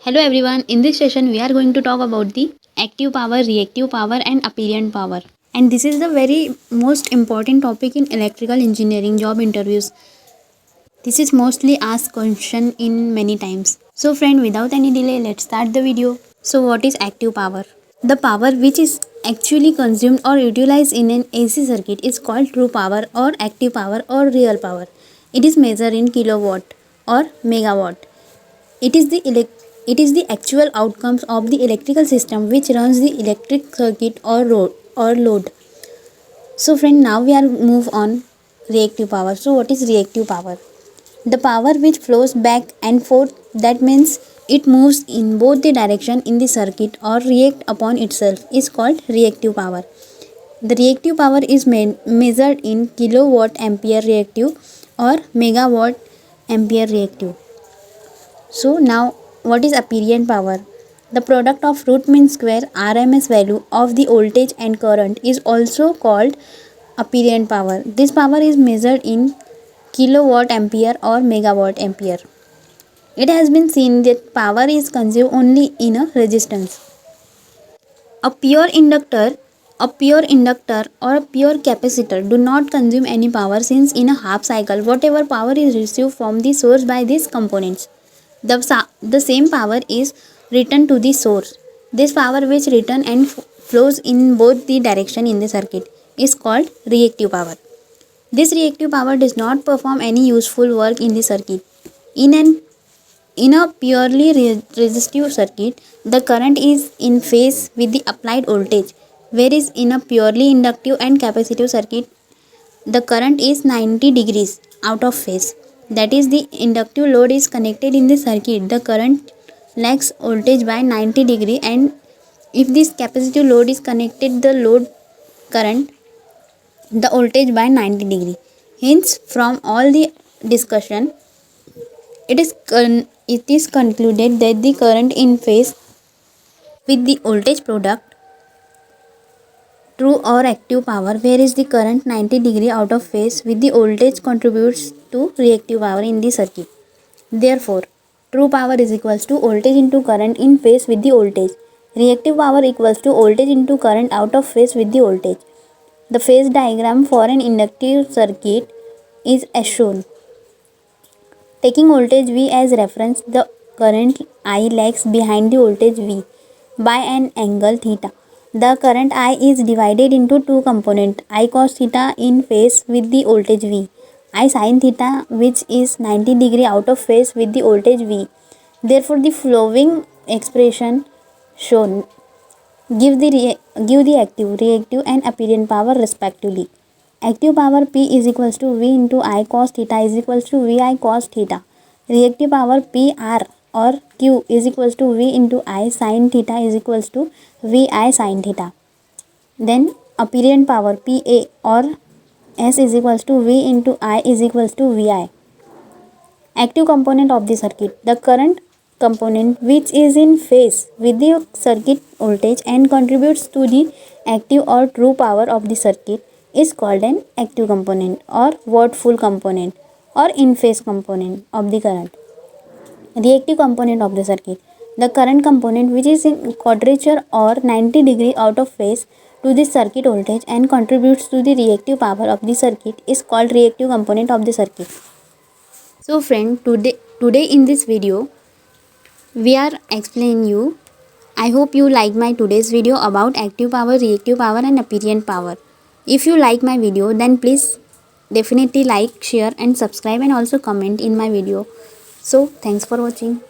Hello everyone, in this session we are going to talk about the active power, reactive power and apparent power. And this is the very most important topic in electrical engineering job interviews. This is mostly asked question in many times. So friend, without any delay, let's start the video. So what is active power? The power which is actually consumed or utilized in an AC circuit is called true power or active power or real power. It is measured in kilowatt or megawatt. It is the actual outcomes of the electrical system which runs the electric circuit or load. So friend, now we are move on reactive power. So what is reactive power? The power which flows back and forth, that means it moves in both the direction in the circuit or react upon itself, is called reactive power. The reactive power is measured in kilowatt ampere reactive or megawatt ampere reactive. So now what is apparent power? The product of root mean square RMS value of the voltage and current is also called apparent power. This power is measured in kilowatt ampere or megawatt ampere. It has been seen that power is consumed only in a resistance. A pure inductor, or a pure capacitor do not consume any power, since in a half cycle whatever power is received from the source by these components, the same power is returned to the source. This power which return and flows in both the direction in the circuit is called reactive power. This reactive power does not perform any useful work in the circuit. In an in a purely resistive circuit, the current is in phase with the applied voltage, whereas in a purely inductive and capacitive circuit, the current is 90 degrees out of phase. That is, the inductive load is connected in the circuit. The current lags voltage by 90 degree, and if this capacitive load is connected, the load current the voltage by 90 degree. Hence, from all the discussion, it is concluded that the current in phase with the voltage product true or active power, whereas the current 90 degree out of phase with the voltage contributes to reactive power in the circuit. Therefore, true power is equals to voltage into current in phase with the voltage. Reactive power equals to voltage into current out of phase with the voltage. The phase diagram for an inductive circuit is as shown. Taking voltage V as reference, the current I lags behind the voltage V by an angle theta. The current I is divided into two components, I cos theta in phase with the voltage V, I sin theta which is 90 degree out of phase with the voltage V. Therefore, the following expression shown give the active, reactive and apparent power respectively. Active power P is equals to V into I cos theta is equals to VI cos theta. Reactive power PR or Q is equals to V into I sin theta is equals to VI sin theta. Then apparent power PA or S is equals to V into I is equals to VI. Active component of the circuit. The current component which is in phase with the circuit voltage and contributes to the active or true power of the circuit is called an active component or watt-full component or in phase component of the current. Reactive component of the circuit. The current component which is in quadrature or 90 degree out of phase to the circuit voltage and contributes to the reactive power of the circuit is called reactive component of the circuit. So friend, today in this video we are explaining you. I hope you like my today's video about active power, reactive power and apparent power. If you like my video, then please definitely like, share and subscribe and also comment in my video. So thanks for watching.